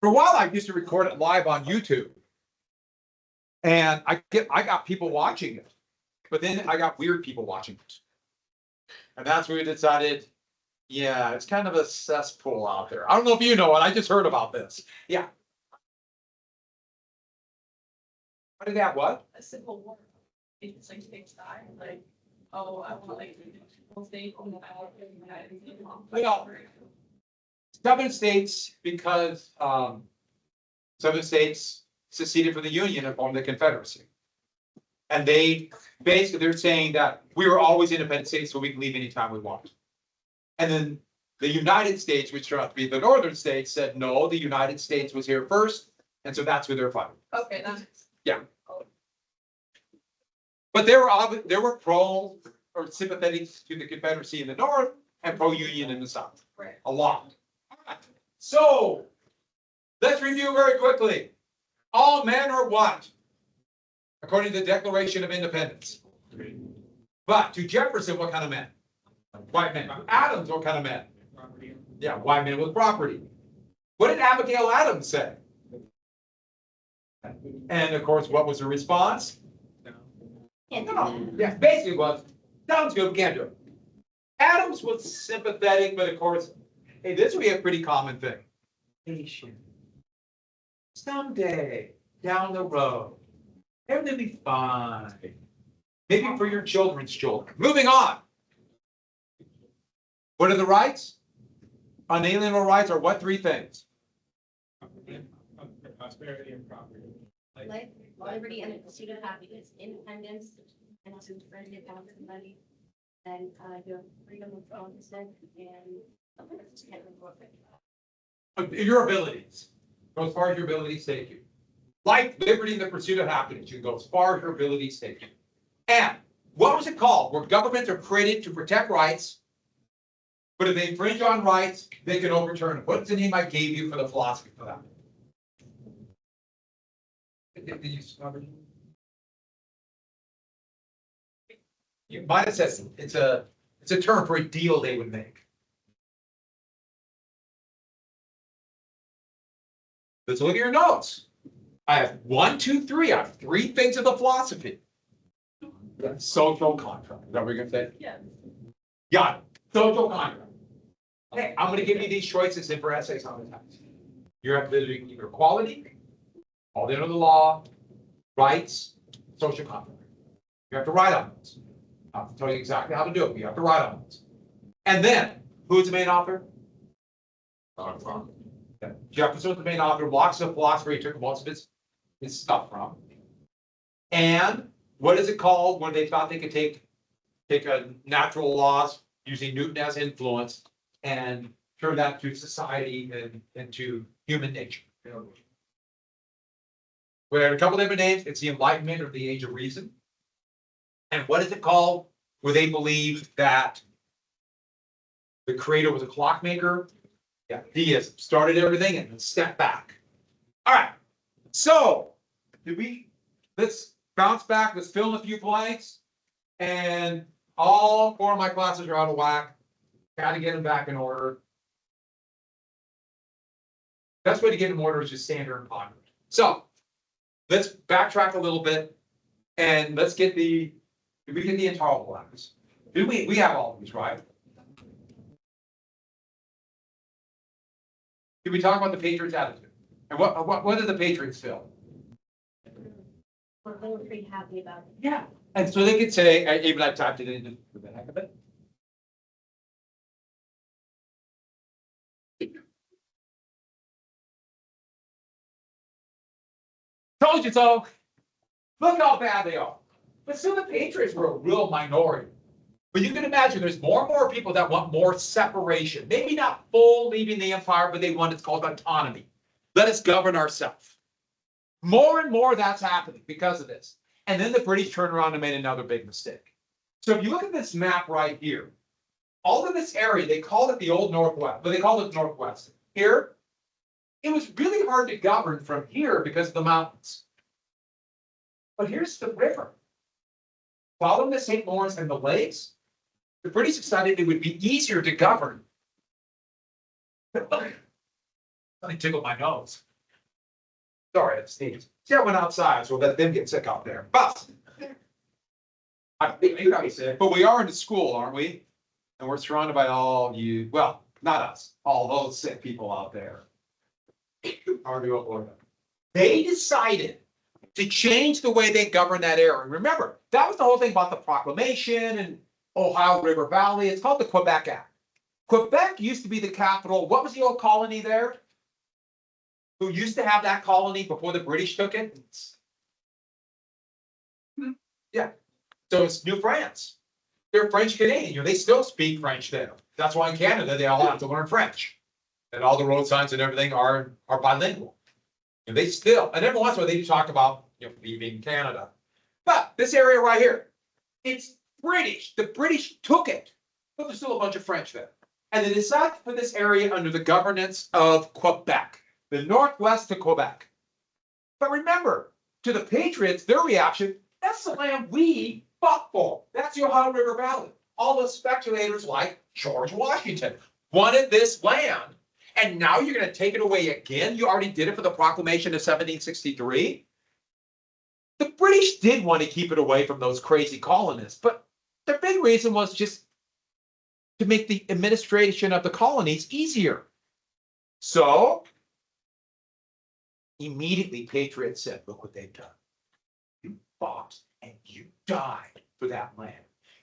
For a while, I used to record it live on YouTube. And I got people watching it, but then I got weird people watching it. And that's where we decided, yeah, it's kind of a cesspool out there. I don't know if you know it. I just heard about this. Yeah. What did that, what? A civil war. It's like big side, like, oh, I want like people state on the ballot. Well, Southern states, because Southern states seceded from the Union and formed the Confederacy. And they basically, they're saying that we were always independent states, so we can leave anytime we want. And then the United States, which turned out to be the northern states, said, no, the United States was here first. And so that's who they're fighting. Okay, that's. Yeah. But they were pro or sympathetic to the Confederacy in the north and pro-union in the south. Right. A lot. So let's review very quickly. All men are what? According to the Declaration of Independence. But to Jefferson, what kind of men? White men. Adams, what kind of men? Yeah, white men with property. What did Abigail Adams say? And of course, what was her response? No. Yeah, basically was, sounds good, we can't do it. Adams was sympathetic, but of course, hey, this would be a pretty common thing. Patient. Someday, down the road, everything will be fine. Maybe for your children's children. Moving on. What are the rights? Unalienable rights are what three things? Prosperity and property. Life, liberty, and the pursuit of happiness, independence, and also friendship, balance, and money, and your freedom of consent and. Your abilities. Go as far as your abilities take you. Life, liberty, and the pursuit of happiness. You can go as far as your abilities take you. And what was it called? Where governments are created to protect rights, but if they infringe on rights, they can overturn it. What's the name I gave you for the philosophy for that? You might have said it's a term for a deal they would make. Let's look at your notes. I have 1, 2, 3. I have 3 things of the philosophy. Social contract. Is that what you're gonna say? Yeah. Got it. Social contract. Okay, I'm gonna give you these choices in for essays on the text. You have to do either equality, all the under the law, rights, social contract. You have to write on those. I have to tell you exactly how to do it. You have to write on those. And then, who's the main author? Yeah. Jefferson was the main author. Lots of philosophy he took most of his stuff from. And what is it called when they thought they could take a natural laws using Newton as influence and turn that to society and into human nature? We had a couple different names. It's the Enlightenment or the Age of Reason. And what is it called? Where they believed that the creator was a clockmaker. Yeah, deism started everything and then stepped back. All right. So let's bounce back. Let's fill in a few blanks. And all 4 of my classes are out of whack. Got to get them back in order. Best way to get them in order is just standard and pondered. So let's backtrack a little bit and let's get did we get the intolerable acts? We have all of these, right? Did we talk about the Patriots' attitude? And what did the Patriots feel? Well, they were pretty happy about it. Yeah. And so they could say, even I typed it in for the heck of it. Told you so. Look how bad they are. But still, the Patriots were a real minority. But you can imagine there's more and more people that want more separation. Maybe not full leaving the empire, but they want it's called autonomy. Let us govern ourselves. More and more that's happening because of this. And then the British turned around and made another big mistake. So if you look at this map right here, all of this area, they called it the Old Northwest, but they called it Northwest. Here, it was really hard to govern from here because of the mountains. But here's the river. Following the St. Lawrence and the lakes, the British decided it would be easier to govern. I tickled my nose. Sorry, I sneezed. See, I went outside, so let them get sick out there. But I think you guys said, but we are in the school, aren't we? And we're surrounded by all you, well, not us, all those sick people out there. They decided to change the way they govern that area. Remember, that was the whole thing about the proclamation and Ohio River Valley. It's called the Quebec Act. Quebec used to be the capital. What was the old colony there? Who used to have that colony before the British took it? Yeah. So it's New France. They're French Canadian. They still speak French there. That's why in Canada, they all have to learn French. And all the road signs and everything are bilingual. And they still, and every once in a while they talk about, leaving Canada. But this area right here, it's British. The British took it, but there's still a bunch of French there. And they decided to put this area under the governance of Quebec, the Northwest of Quebec. But remember, to the Patriots, their reaction, that's the land we fought for. That's the Ohio River Valley. All the speculators like George Washington wanted this land. And now you're going to take it away again? You already did it for the proclamation of 1763. The British did want to keep it away from those crazy colonists, but the big reason was just to make the administration of the colonies easier. So immediately Patriots said, look what they've done. You fought and you died for that land.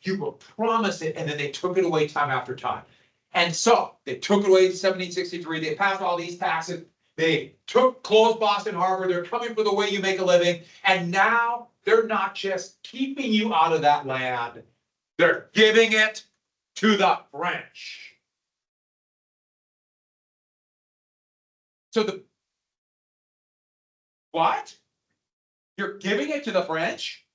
You were promised it, and then they took it away time after time. And so they took it away in 1763. They passed all these taxes. They closed Boston Harbor. They're coming for the way you make a living. And now they're not just keeping you out of that land. They're giving it to the French. So what? You're giving it to the French?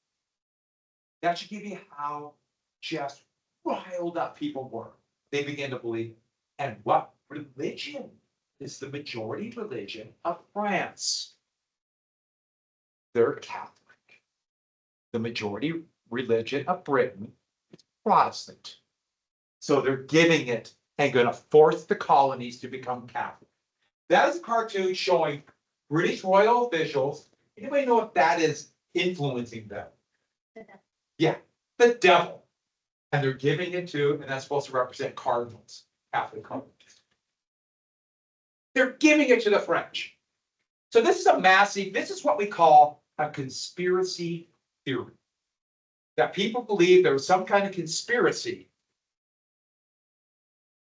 That should give you how just riled up people were. They began to believe. And what religion is the majority religion of France? They're Catholic. The majority religion of Britain is Protestant. So they're giving it and going to force the colonies to become Catholic. That is a cartoon showing British royal officials. Anybody know if that is influencing them? Yeah, the devil. And they're giving it to, and that's supposed to represent cardinals, Catholic cardinals. They're giving it to the French. So this is what we call a conspiracy theory. That people believe there was some kind of conspiracy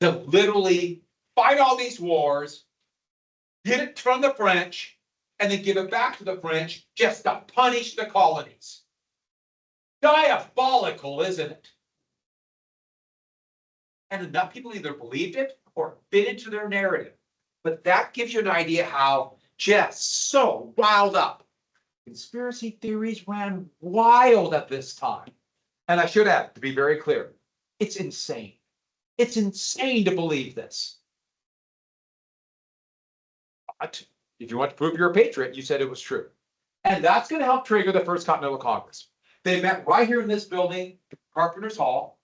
to literally fight all these wars, get it from the French, and then give it back to the French just to punish the colonies. Diabolical, isn't it? And enough people either believed it or fit into their narrative. But that gives you an idea how just so riled up. Conspiracy theories ran wild at this time. And I should add, to be very clear, it's insane. It's insane to believe this. But if you want to prove you're a patriot, you said it was true. And that's going to help trigger the First Continental Congress. They met right here in this building, Carpenter's Hall.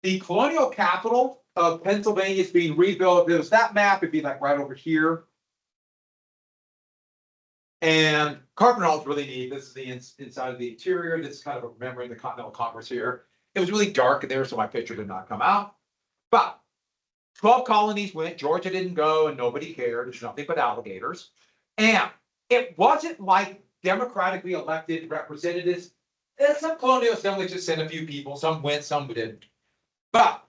The colonial capital of Pennsylvania is being rebuilt. If it was that map, it'd be like right over here. And Carpenter Hall is really neat. This is the inside of the interior. This is kind of remembering the Continental Congress here. It was really dark in there, so my picture did not come out. But 12 colonies went. Georgia didn't go, and nobody cared. There's nothing but alligators. And it wasn't like democratically elected representatives. Some colonial assemblies just sent a few people. Some went, some didn't. But,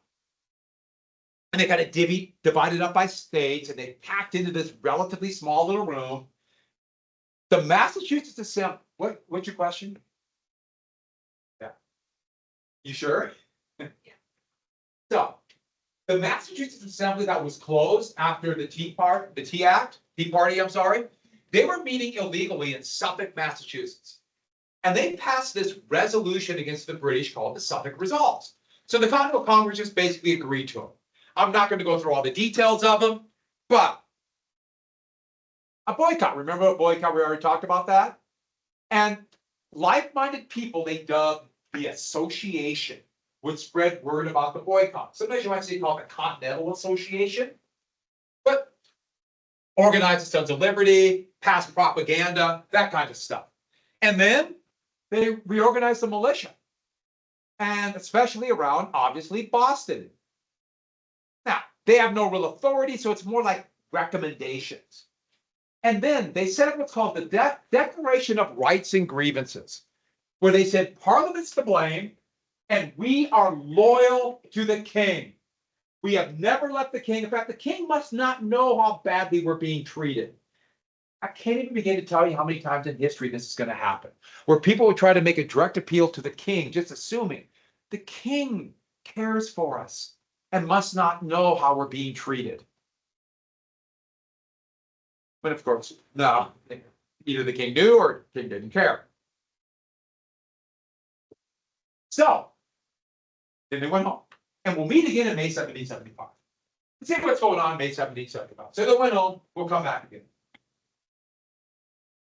and they kind of divided up by states, and they packed into this relatively small little room. The Massachusetts Assembly, what's your question? Yeah. You sure? Yeah. So, the Massachusetts Assembly that was closed after the Tea Party, I'm sorry, they were meeting illegally in Suffolk, Massachusetts. And they passed this resolution against the British called the Suffolk Resolves. So the Continental Congress just basically agreed to them. I'm not going to go through all the details of them, but a boycott. Remember a boycott? We already talked about that. And like-minded people they dubbed the association would spread word about the boycott. Sometimes you might see it called the Continental Association. But organized the Sons of Liberty, passed propaganda, that kind of stuff. And then they reorganized the militia, and especially around, obviously, Boston. Now, they have no real authority, so it's more like recommendations. And then they set up what's called the Declaration of Rights and Grievances, where they said Parliament's to blame, and we are loyal to the king. We have never left the king. In fact, the king must not know how badly we're being treated. I can't even begin to tell you how many times in history this is going to happen, where people will try to make a direct appeal to the king, just assuming the king cares for us and must not know how we're being treated. But of course, no, either the king knew or the king didn't care. So then they went home. And we'll meet again in May 1775. Let's see what's going on in May 1775. So they went home, we'll come back again.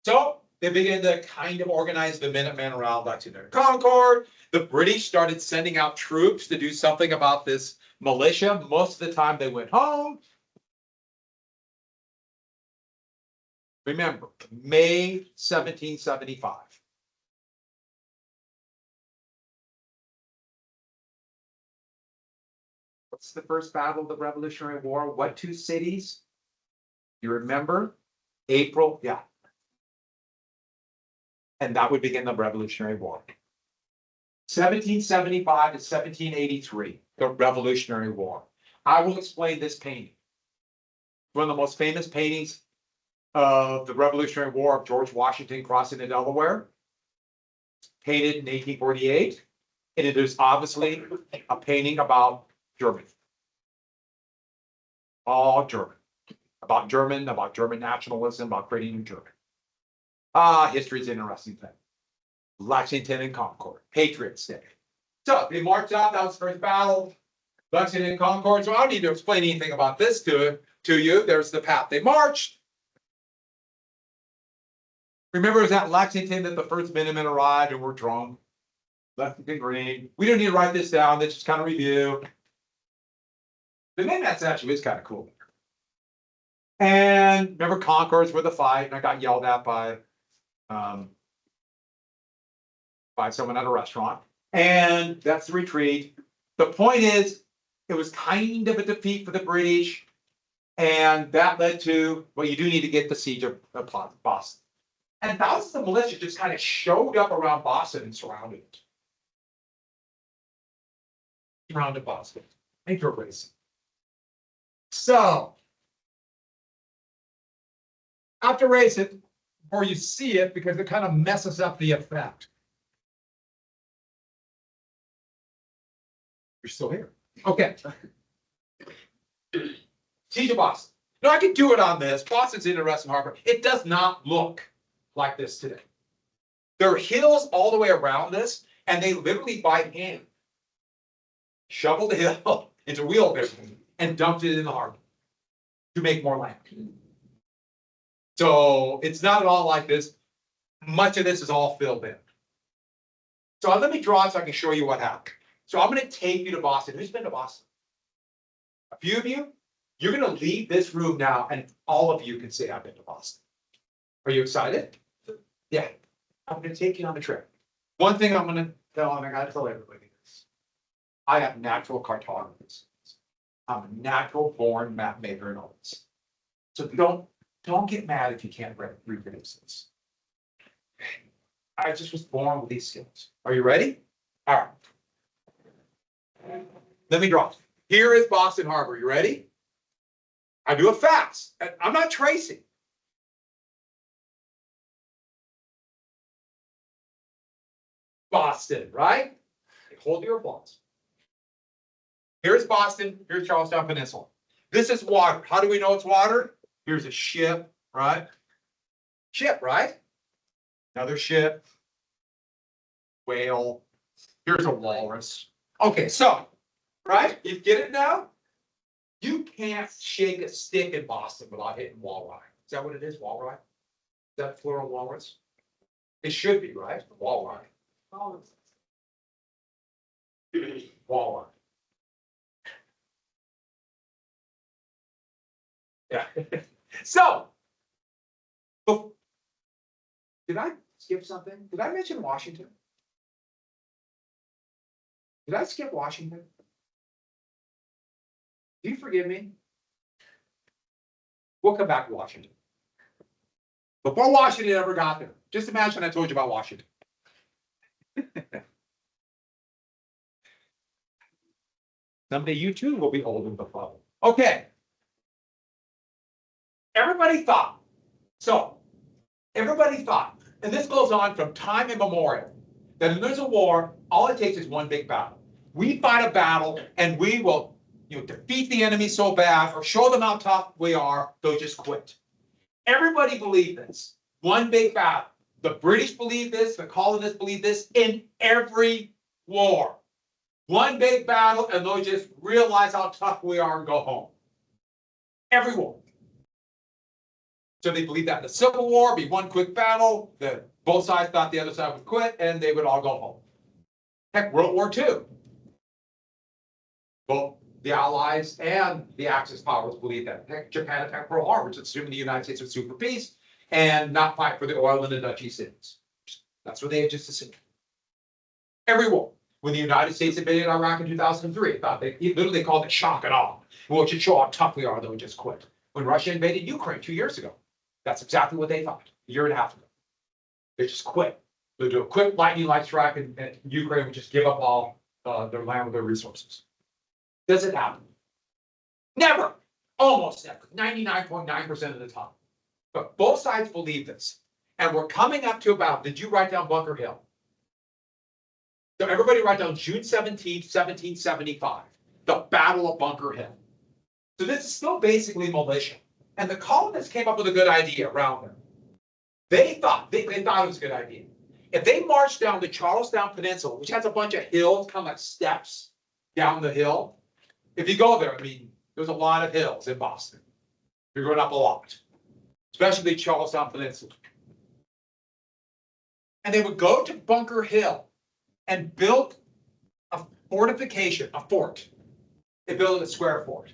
So they began to kind of organize the Minutemen around Lexington and Concord. The British started sending out troops to do something about this militia. Most of the time they went home. Remember, May 1775. What's the first battle of the Revolutionary War? What two cities? You remember? April, yeah. And that would begin the Revolutionary War. 1775 to 1783, the Revolutionary War. I will explain this painting. One of the most famous paintings of the Revolutionary War of George Washington crossing the Delaware. Painted in 1848. And it is obviously a painting about Germany. All German. About German nationalism, about creating New Germany. History is an interesting thing. Lexington and Concord, Patriots Day. So they marched out, that was the first battle. Lexington and Concord. So I don't need to explain anything about this to you. There's the path they marched. Remember, it was at Lexington that the first Minutemen arrived and were drunk. Lexington Green. We don't need to write this down. Let's just kind of review. The name that statue is kind of cool. And remember, Concord's were the fight, and I got yelled at by someone at a restaurant. And that's the retreat. The point is, it was kind of a defeat for the British, and that led to, well, you do need to get the siege of Boston. And thousands of militia just kind of showed up around Boston and surrounded it. Surrounded Boston. Thank you, race. So, I have to erase it before you see it because it kind of messes up the effect. You're still here. Okay. Siege of Boston. No, I can do it on this. Boston's interesting harbor. It does not look like this today. There are hills all the way around this, and they literally by hand shoveled the hill into wheelbarrows and dumped it in the harbor to make more land. So it's not at all like this. Much of this is all filled in. So let me draw it so I can show you what happened. So I'm going to take you to Boston. Who's been to Boston? A few of you? You're going to leave this room now, and all of you can say, I've been to Boston. Are you excited? Yeah. I'm going to take you on the trip. One thing I'm going to tell, and I got to tell everybody this. I have natural cartography. I'm a natural born map maker and all this. So don't get mad if you can't reproduce this. I just was born with these skills. Are you ready? All right. Let me draw. Here is Boston Harbor. You ready? I do it fast. I'm not tracing. Boston, right? Hold your applause. Here's Boston. Here's Charlestown Peninsula. This is water. How do we know it's water? Here's a ship, right? Ship, right? Another ship. Whale. Here's a walrus. Okay, so, right? You get it now? You can't shake a stick in Boston without hitting walleye. Is that what it is, walleye? Is that plural walrus? It should be, right? Walleye. Walleye. Yeah. So, did I skip something? Did I mention Washington? Did I skip Washington? Do you forgive me? We'll come back to Washington. Before Washington ever got there, just imagine I told you about Washington. Someday you too will be old and befuddled. Okay. Everybody thought, and this goes on from time immemorial, that when there's a war, all it takes is one big battle. We fight a battle and we will, defeat the enemy so bad or show them how tough we are, they'll just quit. Everybody believed this. One big battle. The British believe this, the colonists believe this in every war. One big battle and they'll just realize how tough we are and go home. Every war. So they believed that in the Civil War, be one quick battle, that both sides thought the other side would quit, and they would all go home. Heck, World War II. Both the Allies and the Axis powers believed that. Heck, Japan attacked Pearl Harbor, which assuming the United States would sue for peace and not fight for the oil in the Dutch East Indies. That's what they had just assumed. Every war. When the United States invaded Iraq in 2003, they literally called it shock and awe. Well, it should show how tough we are, they would just quit. When Russia invaded Ukraine 2 years ago, that's exactly what they thought, a year and a half ago. They just quit. They'll do a quick lightning-like strike and Ukraine would just give up all their land with their resources. Does it happen? Never. Almost never. 99.9% of the time. But both sides believe this. And we're coming up to about, did you write down Bunker Hill? So everybody write down June 17th, 1775, the Battle of Bunker Hill. So this is still basically militia. And the colonists came up with a good idea around them. They thought it was a good idea. If they marched down the Charlestown Peninsula, which has a bunch of hills, kind of like steps down the hill. If you go there, there's a lot of hills in Boston. You're going up a lot, especially the Charlestown Peninsula. And they would go to Bunker Hill and build a fortification, a fort. They built a square fort.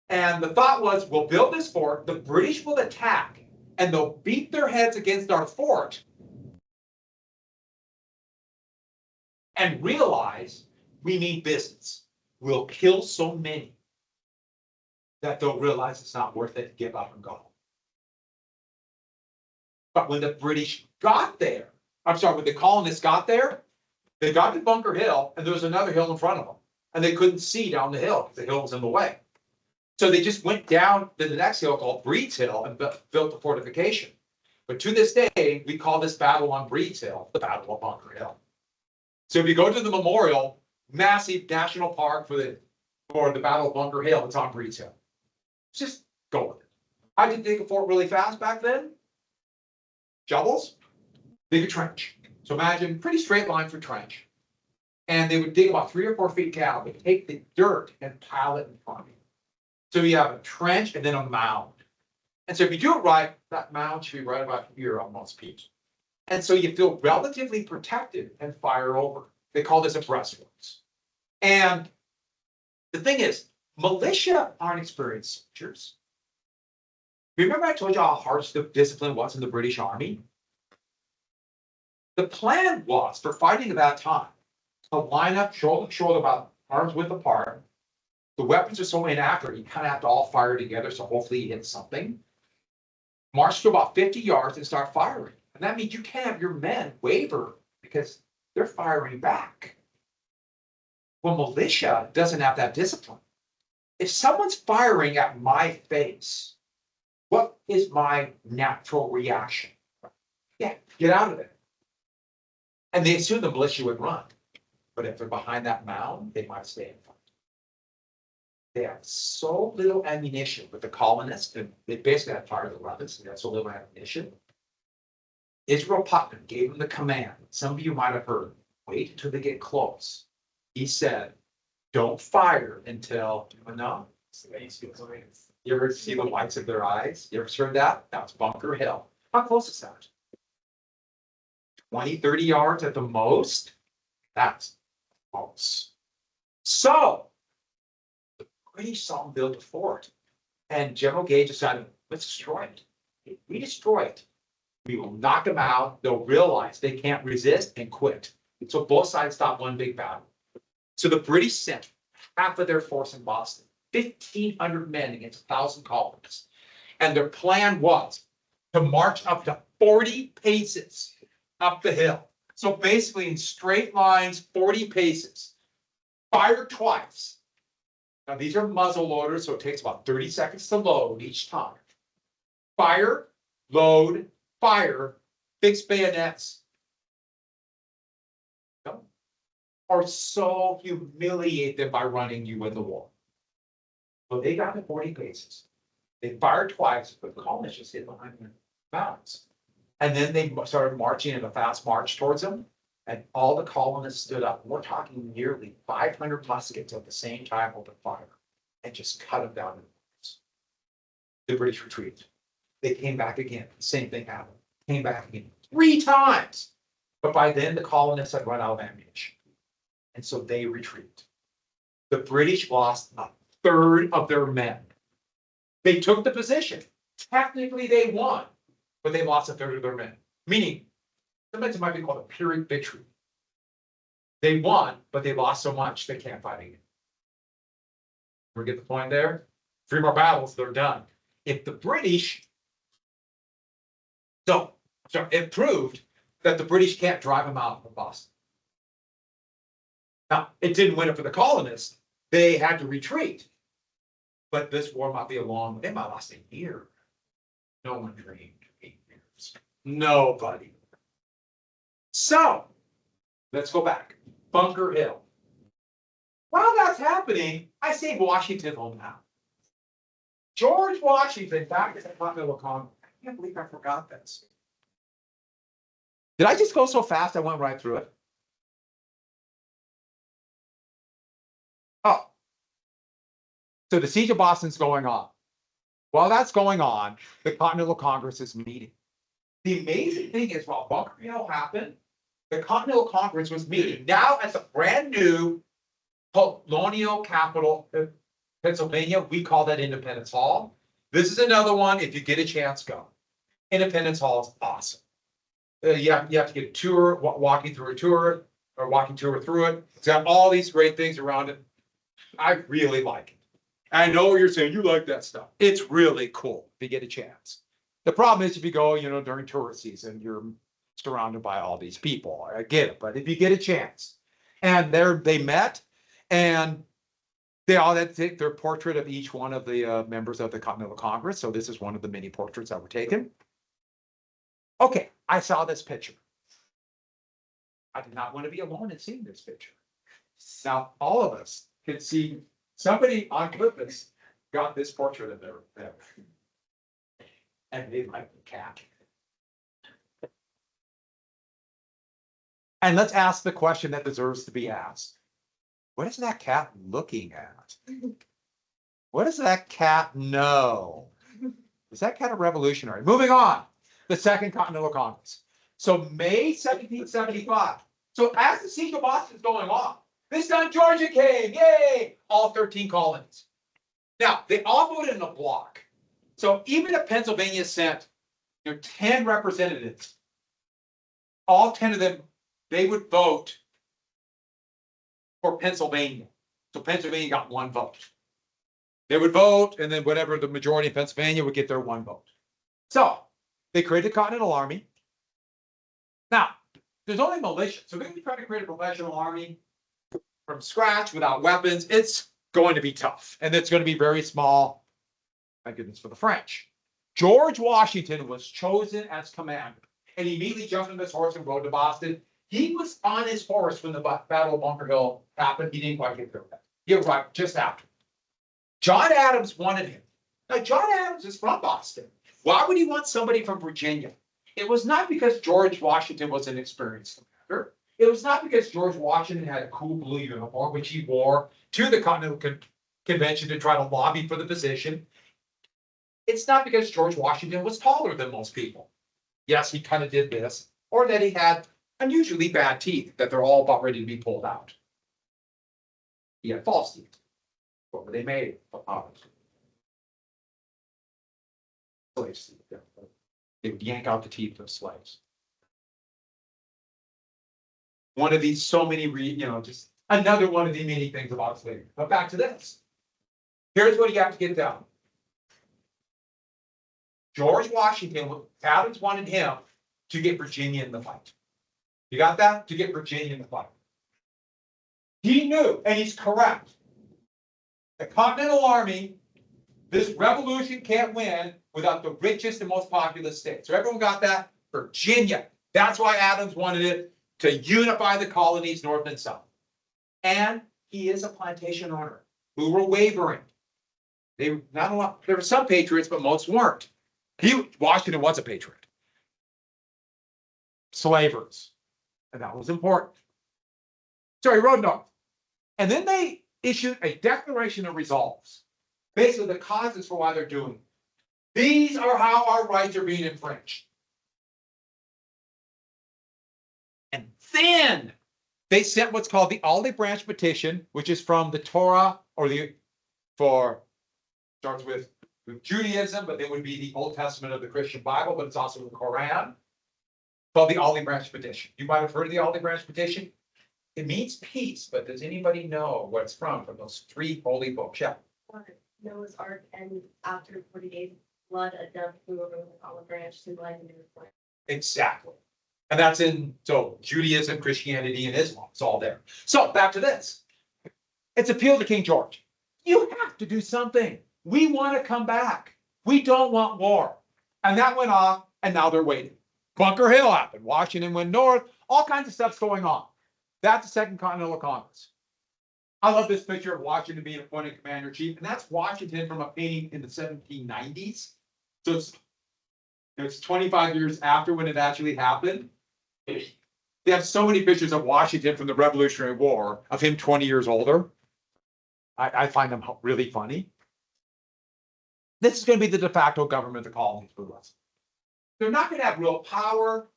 And the thought was, we'll build this fort, the British will attack, and they'll beat their heads against our fort and realize we mean business. We'll kill so many that they'll realize it's not worth it to give up and go. But when the British got there, when the colonists got there, they got to Bunker Hill, and there was another hill in front of them, and they couldn't see down the hill because the hill was in the way. So they just went down to the next hill called Breed's Hill and built the fortification. But to this day, we call this battle on Breed's Hill the Battle of Bunker Hill. So if you go to the memorial, massive national park for the Battle of Bunker Hill, it's on Breed's Hill. Just go with it. I did dig a fort really fast back then. Shovels, dig a trench. So imagine pretty straight line for trench. And they would dig about 3 or 4 feet down. They take the dirt and pile it in front of you. So you have a trench and then a mound. And so if you do it right, that mound should be right about here on most peaks. And so you feel relatively protected and fire over. They call this a breastworks. And the thing is, militia aren't experienced soldiers. Remember I told you how harsh the discipline was in the British Army? The plan was, for fighting at that time, to line up shoulder to shoulder, about arms width apart. The weapons are so inaccurate, you kind of have to all fire together, so hopefully you hit something. March to about 50 yards and start firing. And that means you can't have your men waver because they're firing back. Well, militia doesn't have that discipline. If someone's firing at my face, what is my natural reaction? Yeah, get out of there. And they assume the militia would run. But if they're behind that mound, they might stay in front. They have so little ammunition with the colonists, and they basically had fired the weapons, and they had so little ammunition. Israel Putnam gave them the command. Some of you might have heard, wait until they get close. He said, don't fire until, you ever see the whites of their eyes? You ever heard that? That's Bunker Hill. How close is that? 20, 30 yards at the most? That's close. So, the British saw them build a fort. And General Gage decided, let's destroy it. If we destroy it, we will knock them out. They'll realize they can't resist and quit. So both sides stopped one big battle. So the British sent half of their force in Boston, 1,500 men against 1,000 colonists. And their plan was to march up to 40 paces up the hill. So basically in straight lines, 40 paces, fire twice. Now these are muzzle loaders, so it takes about 30 seconds to load each time. Fire, load, fire, fixed bayonets. Or so humiliate them by running you in the wall. So they got to 40 paces. They fired twice, but the colonists just hid behind the mountains. And then they started marching in a fast march towards them. And all the colonists stood up. We're talking nearly 500 muskets at the same time opened fire and just cut them down in the woods. The British retreated. They came back again. The same thing happened. Came back again 3 times. But by then the colonists had run out of ammunition. And so they retreated. The British lost a third of their men. They took the position. Technically they won, but they lost a third of their men. Meaning, sometimes it might be called a Pyrrhic victory. They won, but they lost so much they can't fight again. We get the point there? 3 more battles, they're done. If the British, so it proved that the British can't drive them out of Boston. Now, it didn't win it for the colonists. They had to retreat. But this war might be a long, they might last a year. No one dreamed 8 years. Nobody. So, let's go back. Bunker Hill. While that's happening, I say Washington hometown. George Washington, back at the Continental Congress. I can't believe I forgot this. Did I just go so fast I went right through it? Oh. So the siege of Boston's going on. While that's going on, the Continental Congress is meeting. The amazing thing is, while Bunker Hill happened, the Continental Congress was meeting now at the brand new colonial capital of Pennsylvania. We call that Independence Hall. This is another one. If you get a chance, go. Independence Hall is awesome. You have to get a tour, walking through a tour, or walking tour through it. It's got all these great things around it. I really like it. I know you're saying you like that stuff. It's really cool if you get a chance. The problem is if you go, during tourist season, you're surrounded by all these people. I get it, but if you get a chance, and they met, and they all had to take their portrait of each one of the members of the Continental Congress. So this is one of the many portraits that were taken. Okay, I saw this picture. I did not want to be alone in seeing this picture. Now, all of us can see somebody on purpose got this portrait of them. And they like the cat. And let's ask the question that deserves to be asked. What is that cat looking at? What does that cat know? Is that cat a revolutionary? Moving on. The Second Continental Congress. So May 1775. So as the siege of Boston is going on, this time Georgia came, yay! All 13 colonies. Now, they all voted in a block. So even if Pennsylvania sent 10 representatives, all 10 of them, they would vote for Pennsylvania. So Pennsylvania got 1 vote. They would vote, and then whatever the majority of Pennsylvania would get their 1 vote. So they created a Continental Army. Now, there's only militia. So they're going to try to create a professional army from scratch without weapons. It's going to be tough. And it's going to be very small. My goodness, for the French. George Washington was chosen as commander. And he immediately jumped on his horse and rode to Boston. He was on his horse when the Battle of Bunker Hill happened. He didn't quite get there yet. He arrived just after. John Adams wanted him. Now, John Adams is from Boston. Why would he want somebody from Virginia? It was not because George Washington was an experienced commander. It was not because George Washington had a cool blue uniform, which he wore to the Continental Convention to try to lobby for the position. It's not because George Washington was taller than most people. Yes, he kind of did this, or that he had unusually bad teeth, that they're all about ready to be pulled out. He had false teeth. What were they made of? slaves. They would yank out the teeth of slaves. One of these, so many, just another one of the many things about slavery. But back to this. Here's what you have to get down. George Washington, Adams wanted him to get Virginia in the fight. You got that? To get Virginia in the fight. He knew, and he's correct. The Continental Army, this revolution can't win without the richest and most populous state. So everyone got that? Virginia. That's why Adams wanted it to unify the colonies, north and south. And he is a plantation owner who were wavering. They not a lot. There were some patriots, but most weren't. Washington was a patriot. Slavers, and that was important. So he rode north, and then they issued a Declaration of Resolves, basically the causes for why they're doing it. These are how our rights are being infringed. And then they sent what's called the Olive Branch Petition, which is from the Torah, or starts with Judaism, but it would be the Old Testament of the Christian Bible, but it's also the Quran, called the Olive Branch Petition. You might have heard of the Olive Branch Petition. It means peace, but does anybody know what it's from those three holy books? Yeah. Noah's Ark, and after 40 days, blood, a dove flew over the olive branch, symbolizing the report. Exactly. And that's in Judaism, Christianity, and Islam. It's all there. So back to this. It's appeal to King George. You have to do something. We want to come back. We don't want war. And that went off, and now they're waiting. Bunker Hill happened. Washington went north. All kinds of stuff's going on. That's the Second Continental Congress. I love this picture of Washington being appointed commander-in-chief, and that's Washington from a painting in the 1790s. So it's 25 years after when it actually happened. They have so many pictures of Washington from the Revolutionary War of him 20 years older. I find them really funny. This is going to be the de facto government of the colonies for the rest. They're not going to have real power.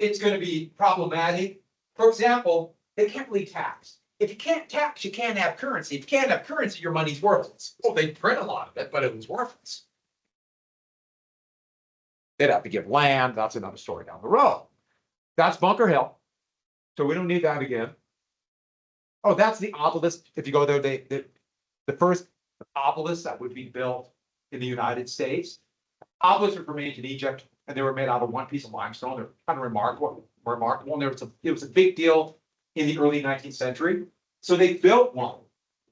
It's going to be problematic. For example, they can't really tax. If you can't tax, you can't have currency. If you can't have currency, your money's worthless. Well, they'd print a lot of it, but it was worthless. They'd have to give land. That's another story down the road. That's Bunker Hill. So we don't need that again. Oh, that's the obelisk. If you go there, the first obelisk that would be built in the United States. Obelisks were made in Egypt, and they were made out of one piece of limestone. They're kind of remarkable. And it was a big deal in the early 19th century. So they built one.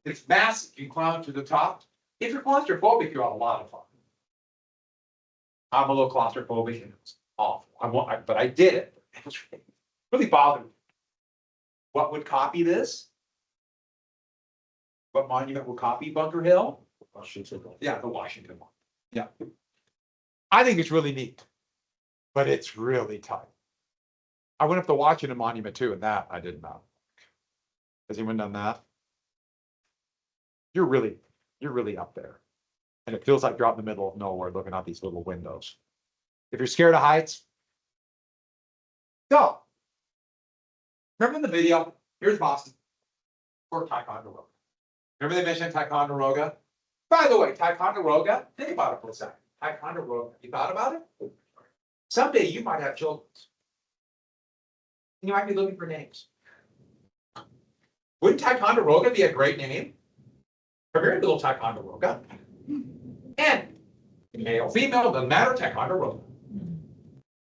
It's massive. You climb to the top. If you're claustrophobic, you have a lot of fun. I'm a little claustrophobic, and it's awful. But I did it. It really bothered me. What would copy this? What monument will copy Bunker Hill? Washington. Yeah, the Washington one. Yeah. I think it's really neat, but it's really tight. I went up the Washington Monument too, and that I did not. Has anyone done that? You're really up there. And it feels like you're out in the middle of nowhere looking out these little windows. If you're scared of heights, go. Remember in the video, here's Boston, or Ticonderoga. Remember they mentioned Ticonderoga? By the way, Ticonderoga, think about it for a second. Ticonderoga, you thought about it? Someday you might have children. You might be looking for names. Wouldn't Ticonderoga be a great name? Come here, little Ticonderoga. And male, female, doesn't matter, Ticonderoga.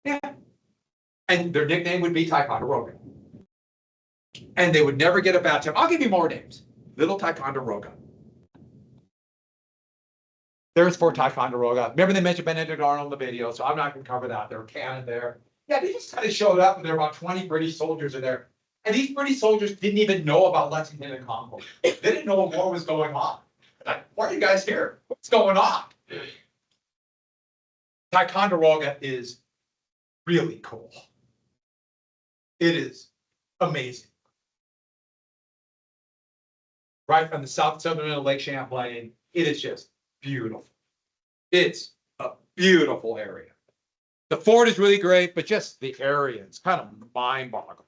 Yeah. And their nickname would be Ticonderoga. And they would never get a bad time. I'll give you more names. Little Ticonderoga. There's Fort Ticonderoga. Remember they mentioned Benedict Arnold in the video, so I'm not going to cover that. There were cannon there. Yeah, they just kind of showed up, and there were about 20 British soldiers in there. And these British soldiers didn't even know about Lexington and Concord. They didn't know what war was going on. Like, why are you guys here? What's going on? Ticonderoga is really cool. It is amazing. Right on the southern end of Lake Champlain, it is just beautiful. It's a beautiful area. The fort is really great, but just the area, it's kind of mind-boggling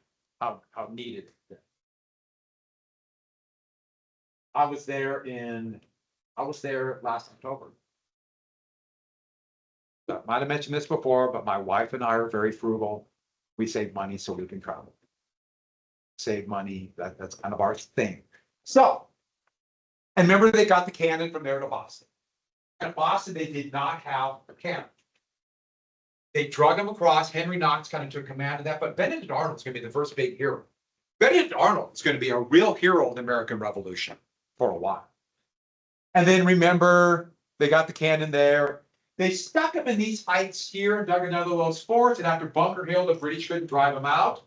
how neat it is. I was there last October. So might have mentioned this before, but my wife and I are very frugal. We save money so we can travel. Save money, that's kind of our thing. So, and remember they got the cannon from there to Boston. At Boston, they did not have a cannon. They drug him across. Henry Knox kind of took command of that, but Benedict Arnold's going to be the first big hero. Benedict Arnold is going to be a real hero in the American Revolution for a while. And then remember, they got the cannon there. They stuck him in these heights here and dug another little forts. And after Bunker Hill, the British couldn't drive him out.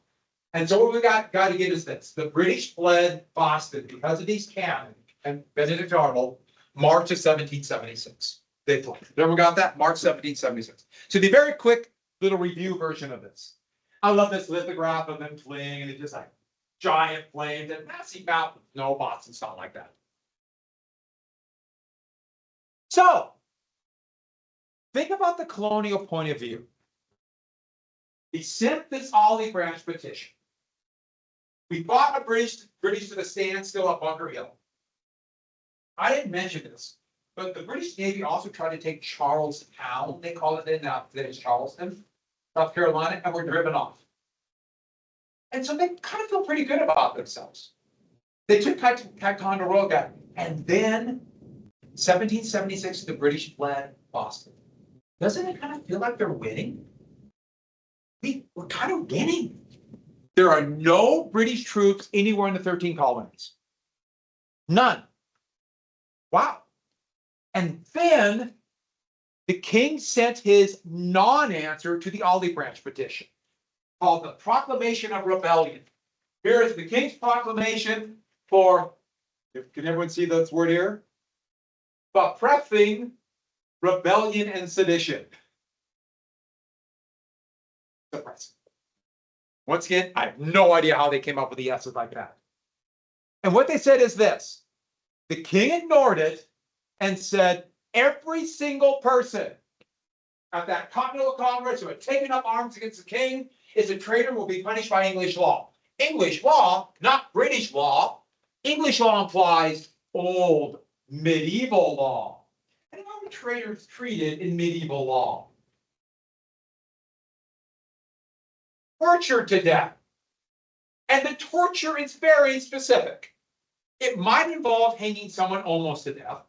And so what we got to get is this. The British fled Boston because of these cannon and Benedict Arnold, March of 1776. They fled. Everyone got that? March 1776. So the very quick little review version of this. I love this lithograph of them fleeing, and it's just like giant flames and massive mountains. No, Boston's not like that. So, think about the colonial point of view. He sent this olive branch petition. We fought a British to the standstill at Bunker Hill. I didn't mention this, but the British Navy also tried to take Charlestown. They call it then, now it's Charleston, South Carolina, and were driven off. And so they kind of feel pretty good about themselves. They took Ticonderoga, and then 1776, the British fled Boston. Doesn't it kind of feel like they're winning? We're kind of winning. There are no British troops anywhere in the 13 colonies. None. Wow. And then the king sent his non-answer to the olive branch petition, called the Proclamation of Rebellion. Here is the king's proclamation for, can everyone see this word here? Suppressing rebellion and sedition. Suppressing. Once again, I have no idea how they came up with the S's like that. And what they said is this. The king ignored it and said, every single person at that Continental Congress who had taken up arms against the king is a traitor, will be punished by English law. English law, not British law. English law implies old medieval law. And how were traitors treated in medieval law? Tortured to death. And the torture is very specific. It might involve hanging someone almost to death.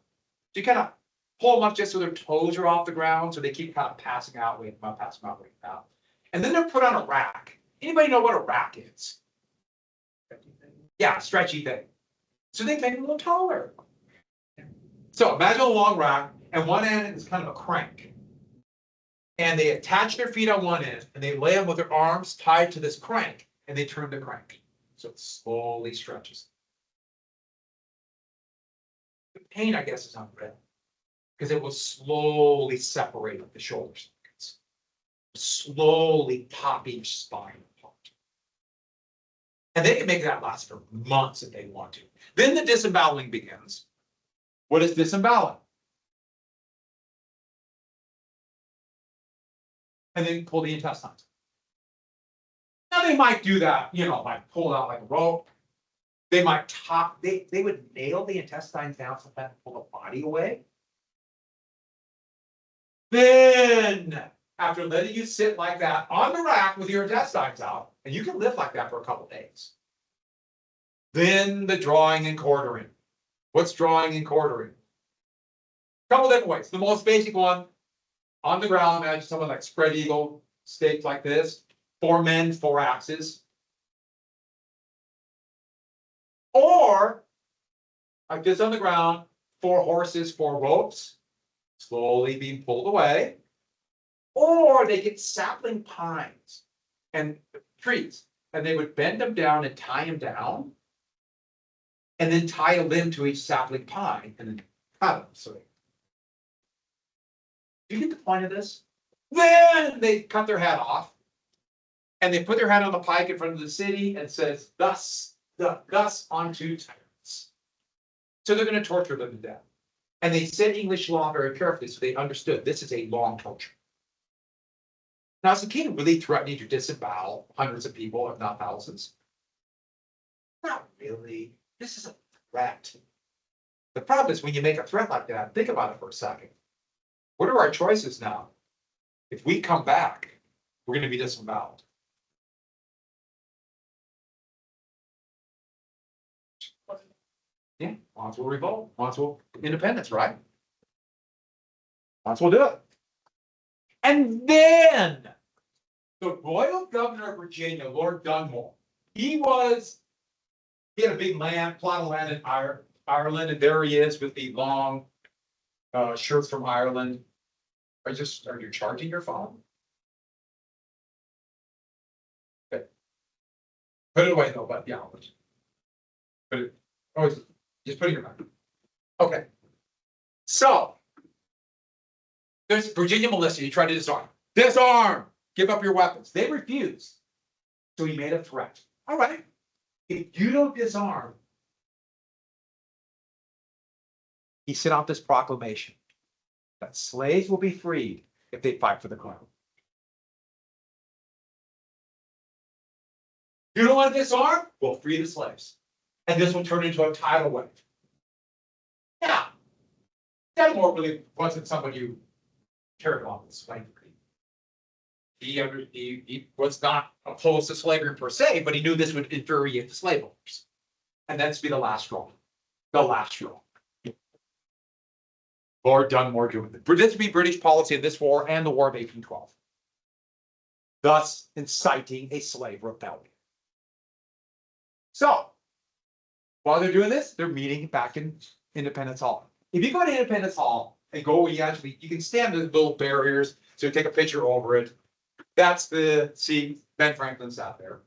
So you kind of pull them up just so their toes are off the ground, so they keep kind of passing out, waiting out, passing out, waiting out. And then they're put on a rack. Anybody know what a rack is? Yeah, stretchy thing. So they make them a little taller. So imagine a long rack, and one end is kind of a crank. And they attach their feet on one end, and they lay them with their arms tied to this crank, and they turn the crank. So it slowly stretches. The pain, I guess, is unreal, because it will slowly separate the shoulder sockets, slowly pop each spine apart. And they can make that last for months if they want to. Then the disemboweling begins. What is disemboweling? And then pull the intestines. Now they might do that, like pull it out like a rope. They might they would nail the intestines down so that pull the body away. Then, after letting you sit like that on the rack with your intestines out, and you can live like that for a couple days. Then the drawing and quartering. What's drawing and quartering? A couple different ways. The most basic one, on the ground, imagine someone like spread eagle, staked like this, 4 men, 4 axes. Or, like this on the ground, 4 horses, 4 ropes, slowly being pulled away. Or they get sapling pines and trees, and they would bend them down and tie them down, and then tie a limb to each sapling pine, and then cut them. So, do you get the point of this? Then they cut their head off, and they put their head on the pike in front of the city and says, thus unto tyrants. So they're going to torture them to death. And they said English law very carefully, so they understood this is a long torture. Now, is the king really threatening to disembowel hundreds of people, if not thousands? Not really. This is a threat. The problem is when you make a threat like that, think about it for a second. What are our choices now? If we come back, we're gonna be disemboweled. Yeah, once we'll revolt, once we'll independence, right? Once we'll do it. And then the royal governor of Virginia, Lord Dunmore, he had a big plot of land in Ireland, and there he is with the long shirts from Ireland. Are you charging your phone? Okay. Put it away though, but yeah. Put it, always, just put it in your mouth. Okay. So, there's Virginia militia, he tried to disarm. Disarm! Give up your weapons. They refused. So he made a threat. All right. If you don't disarm, he sent out this proclamation that slaves will be freed if they fight for the crown. You don't want to disarm? We'll free the slaves. And this will turn into a tidal wave. Now, Dunmore really wasn't somebody who cared about slavery. He was not opposed to slavery per se, but he knew this would infuriate the slaveholders. And that's be the last straw. The last straw. Lord Dunmore doing it. This would be British policy in this war and the War of 1812. Thus inciting a slave rebellion. So, while they're doing this, they're meeting back in Independence Hall. If you go to Independence Hall and go, you can stand the little barriers, so you take a picture over it. That's Ben Franklin sat there.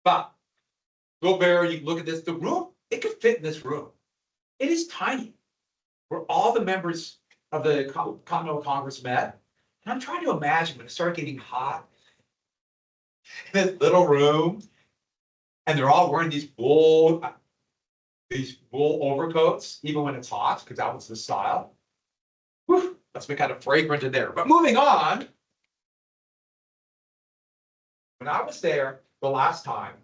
But, little barrier, you can look at this, the room, it could fit in this room. It is tiny, where all the members of the Continental Congress met. And I'm trying to imagine when it started getting hot in this little room, and they're all wearing these wool overcoats, even when it's hot, because that was the style. Whew, that's been kind of fragrant in there. But moving on, when I was there the last time,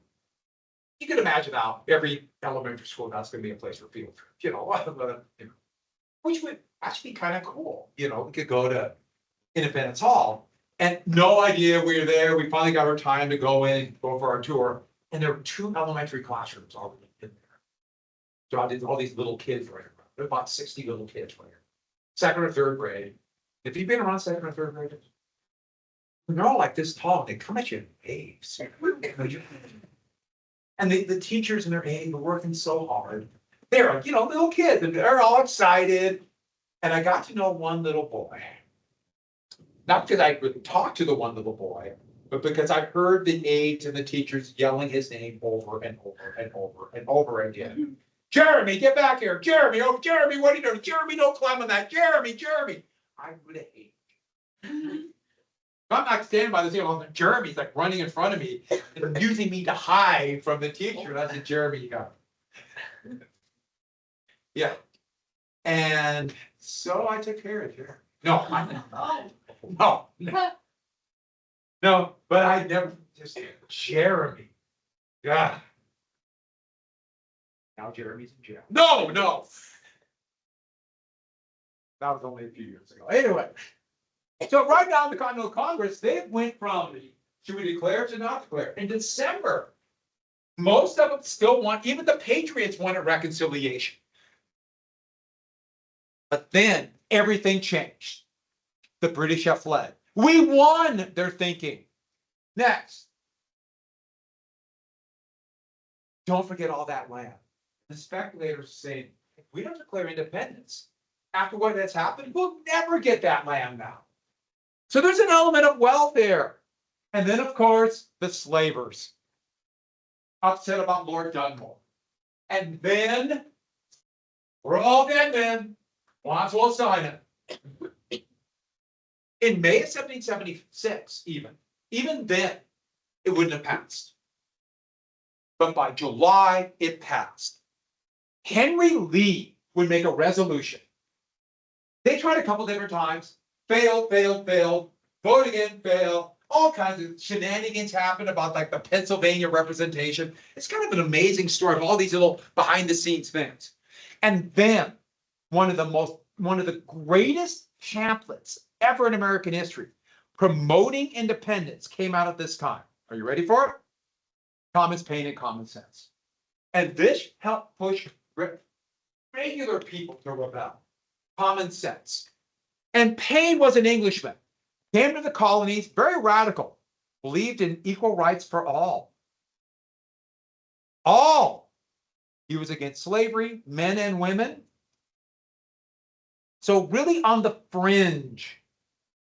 you can imagine now every elementary school that's going to be a place for field trips, which would actually be kind of cool. We could go to Independence Hall and no idea we were there. We finally got our time to go for our tour, and there were 2 elementary classrooms already in there. So I did all these little kids right around. There were about 60 little kids right here. 2nd or 3rd grade. If you've been around 2nd or 3rd grade, they're all like this tall. They come at you in waves. And the teachers and their aide were working so hard. They're like, little kids, and they're all excited. And I got to know one little boy. Not because I would talk to the one little boy, but because I heard the aides and the teachers yelling his name over and over and over and over again. Jeremy, get back here. Jeremy, oh, Jeremy, what are you doing? Jeremy, don't climb on that. Jeremy. I would hate. I'm not standing by the table. Jeremy's like running in front of me and using me to hide from the teacher. That's a Jeremy you got. Yeah. And so I took care of Jeremy. No, but I never just Jeremy. Yeah. Now Jeremy's in jail. No. That was only a few years ago. Anyway. So right now in the Continental Congress, they went from should we declare to not declare. In December, most of them still want, even the Patriots wanted reconciliation. But then everything changed. The British have fled. We won, they're thinking. Next. Don't forget all that land. The speculators saying, if we don't declare independence, after what has happened, we'll never get that land now. So there's an element of wealth there. And then, of course, the slavers. Upset about Lord Dunmore. And then, we're all dead men. Wadsworth sign it. In May of 1776, even then, it wouldn't have passed. But by July, it passed. Henry Lee would make a resolution. They tried a couple different times. Failed. Vote again, fail. All kinds of shenanigans happened about like the Pennsylvania representation. It's kind of an amazing story of all these little behind the scenes things. And then one of the greatest pamphlets ever in American history promoting independence came out at this time. Are you ready for it? Thomas Paine and Common Sense. And this helped push regular people to rebel. Common Sense. And Paine was an Englishman, came to the colonies, very radical, believed in equal rights for all. All. He was against slavery, men and women. So really on the fringe,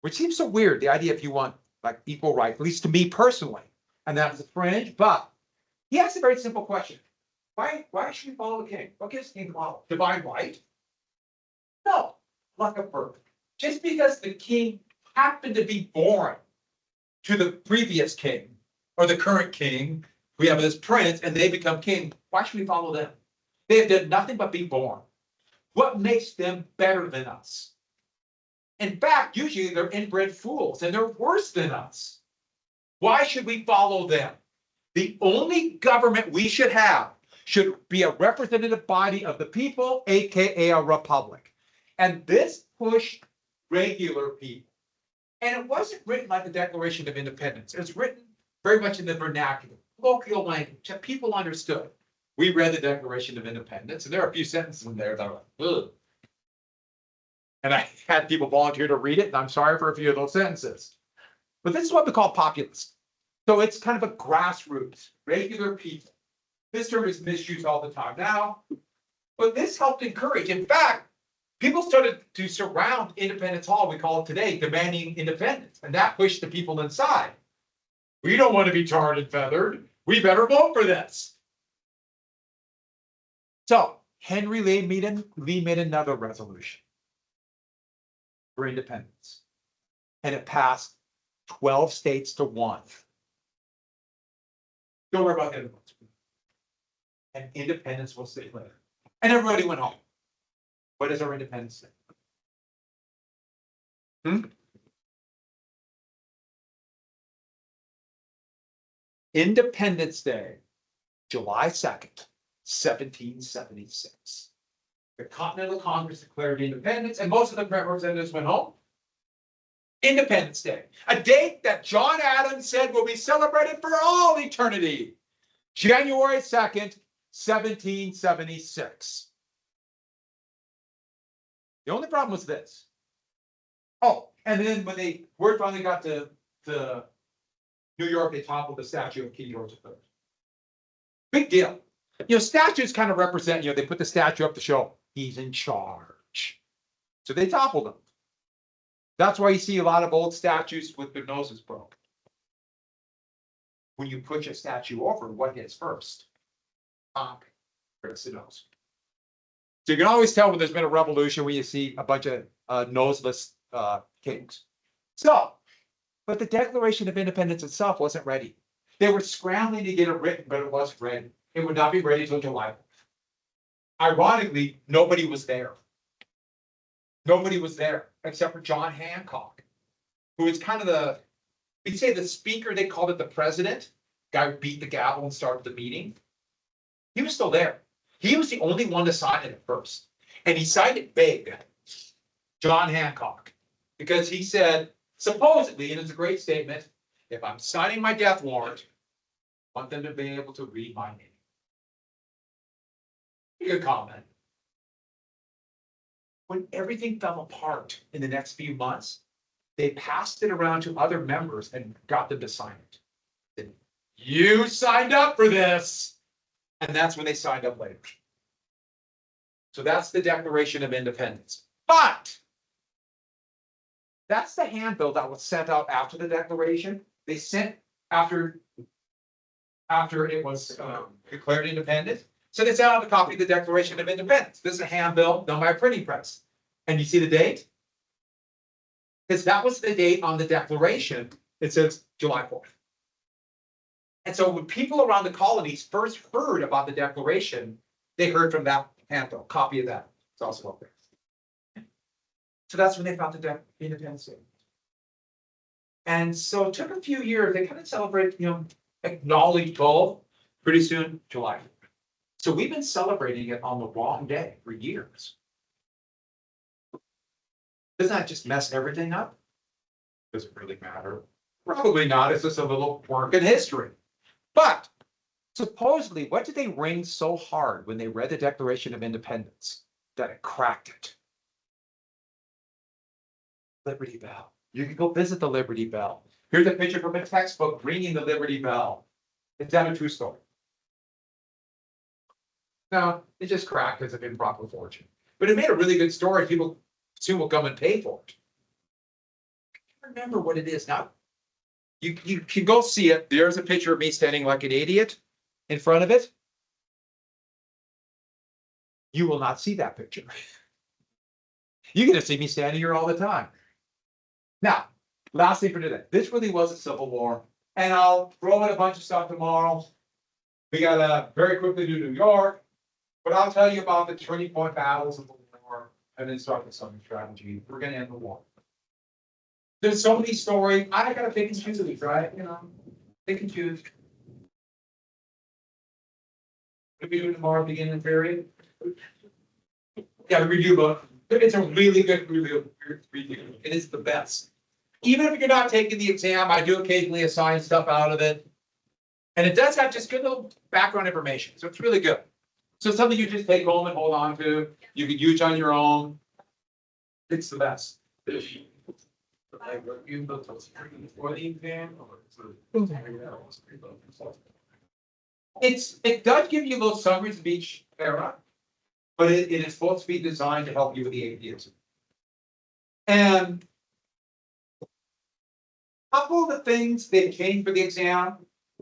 which seems so weird, the idea if you want like equal rights, at least to me personally, and that was the fringe, but he asked a very simple question. Why should we follow the king? What gives the king power? Divine right? No, luck of birth. Just because the king happened to be born to the previous king or the current king, we have this prince and they become king, why should we follow them? They have done nothing but be born. What makes them better than us? In fact, usually they're inbred fools and they're worse than us. Why should we follow them? The only government we should have should be a representative body of the people, aka a republic. And this pushed regular people. And it wasn't written like the Declaration of Independence. It was written very much in the vernacular, colloquial language that people understood. We read the Declaration of Independence, and there are a few sentences in there that are like, ugh. And I had people volunteer to read it, and I'm sorry for a few of those sentences. But this is what we call populist. So it's kind of a grassroots, regular people. This term is misused all the time now, but this helped encourage. In fact, people started to surround Independence Hall, we call it today, demanding independence. And that pushed the people inside. We don't want to be tarred and feathered. We better vote for this. So Henry Lee made another resolution for independence. And it passed 12 states to 1. Don't worry about the other ones. And independence was declared. And everybody went home. What is our Independence Day? Independence Day, July 2nd, 1776. The Continental Congress declared independence, and most of the representatives went home. Independence Day, a date that John Adams said will be celebrated for all eternity. January 2nd, 1776. The only problem was this. Oh, and then when word finally got to New York, they toppled the statue of King George III. Big deal. Statues kind of represent, they put the statue up to show he's in charge. So they toppled him. That's why you see a lot of old statues with their noses broken. When you push a statue over, what hits first? It's the nose. So you can always tell when there's been a revolution when you see a bunch of noseless kings. So, but the Declaration of Independence itself wasn't ready. They were scrambling to get it written, but it wasn't ready. It would not be ready until July. Ironically, nobody was there. Nobody was there except for John Hancock, who was kind of we'd say the speaker, they called it the president, guy who beat the gavel and started the meeting. He was still there. He was the only one to sign it at first. And he signed it big, John Hancock, because he said, supposedly, and it's a great statement, if I'm signing my death warrant, I want them to be able to read my name. Good comment. When everything fell apart in the next few months, they passed it around to other members and got them to sign it. You signed up for this. And that's when they signed up later. So that's the Declaration of Independence. But that's the handbill that was sent out after the Declaration. They sent after it was declared independent. So they sent out a copy of the Declaration of Independence. This is a handbill done by a printing press. And you see the date? Because that was the date on the Declaration. It says July 4th. And so when people around the colonies first heard about the Declaration, they heard from that handbill, copy of that. It's also up there. So that's when they found the Independence Day. And so it took a few years. They kind of celebrate, acknowledge both. Pretty soon, July. So we've been celebrating it on the wrong day for years. Doesn't that just mess everything up? Does it really matter? Probably not. It's just a little quirk in history. But supposedly, what did they ring so hard when they read the Declaration of Independence that it cracked it? Liberty Bell. You can go visit the Liberty Bell. Here's a picture from a textbook ringing the Liberty Bell. It's not a true story. No, it just cracked because of improper fortune. But it made a really good story. People soon will come and pay for it. I can't remember what it is now. You can go see it. There's a picture of me standing like an idiot in front of it. You will not see that picture. You're going to see me standing here all the time. Now, last thing for today. This really was a Civil War, and I'll throw in a bunch of stuff tomorrow. We got to very quickly do New York, but I'll tell you about the turning point battles of the war and then start the southern strategy. We're going to end the war. There's so many stories. I got to pick and choose these, right? You know, pick and choose. What are we doing tomorrow, beginning period? Yeah, review book. It's a really good review. It is the best. Even if you're not taking the exam, I do occasionally assign stuff out of it. And it does have just good little background information. So it's really good. So something you just take home and hold on to. You can use on your own. It's the best. Like review books before the exam or It does give you little summaries of each era, but it is supposed to be designed to help you with the APUSH. And a couple of the things they've changed for the exam,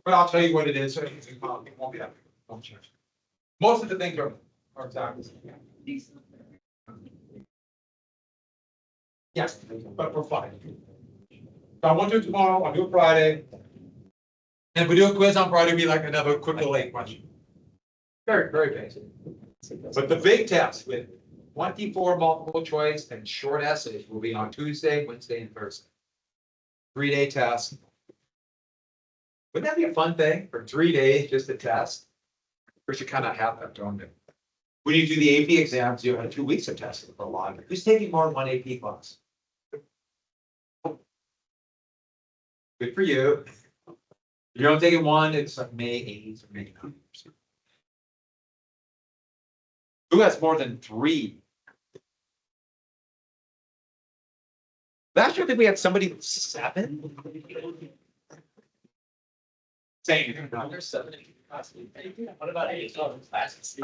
but I'll tell you what it is, so it won't be that big. Don't change. Most of the things are exactly the same. Yes, but we're fine. So I won't do it tomorrow, I'll do it Friday. And if we do a quiz on Friday, it'll be like another quick little 8 question. Very, very basic. But the big test with 24 multiple choice and short essays will be on Tuesday, Wednesday, and Thursday. 3-day test. Wouldn't that be a fun thing for 3 days just to test? We should kind of have that, don't we? When you do the AP exams, you have 2 weeks of testing for a lot of it. Who's taking more than one AP class? Good for you. If you're only taking one, it's like May 8th or May 9th. Who has more than 3? Last year, I think we had somebody with 7. Same. There's 7 classes. What about 8 classes?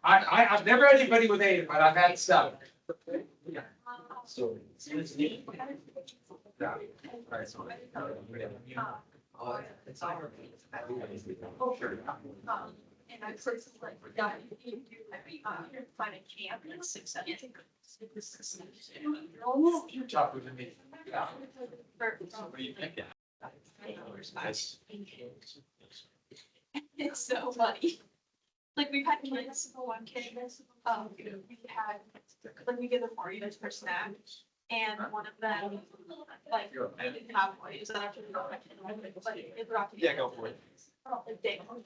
I've never had anybody with 8, but I've had 7. So it's neat. Yeah. Alright, so it's our. And I sort of like, yeah, you do find a camp in 6 I think. You're tougher than me. Yeah. What do you think? It's so funny. Like we've had kids, one kid, we had, like we give them Oreos for snack. And one of them, like, didn't have one, is that actually not my kid, but it brought to me. Yeah, go for it. The day. And like,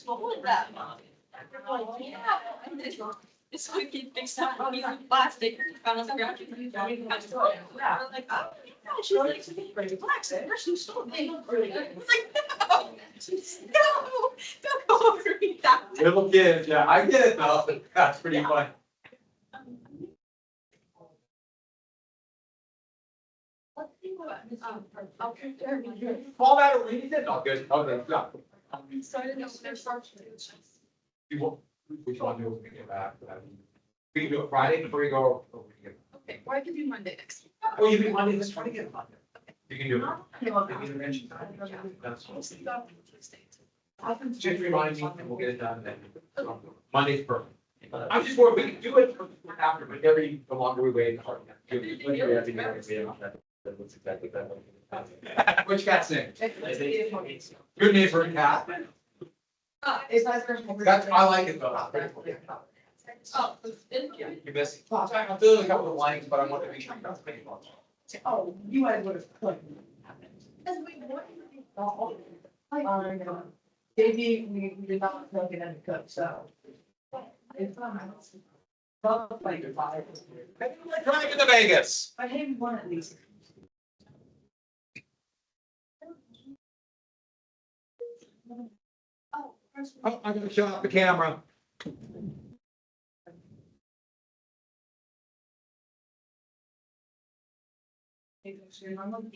what was that? Like, yeah. And then this one kid fixed up a piece of plastic, found on the ground. We're like, oh, yeah, she's like, relax, she stole it. We're like, no, don't go over me that way. Little kids, yeah, I get it though. That's pretty funny. I'll compare me. All that or read it? No, good. Okay, go. So I didn't know when they're starting. You will, which one do we get back? We can do it Friday before you go. Okay, well, I can do Monday next week. Oh, you can Monday, let's try to get it Monday. You can do it. Give me the mention time. That's all. Just remind me and we'll get it done then. Monday's perfect. I'm just worried, we can do it after, but the longer we wait, the harder. That's exactly that. Which cat's name? Good neighbor cat. That's, I like it though. Oh, thank you. You missed. I'm filling a couple of lines, but I want to make sure you got the main ones. Oh, you guys would have put. JD, we did not plug it in the cook, so. It's Like five. Maybe we're driving to Vegas. I haven't won at least. Oh, first. Oh, I'm gonna shut off the camera. I'm looking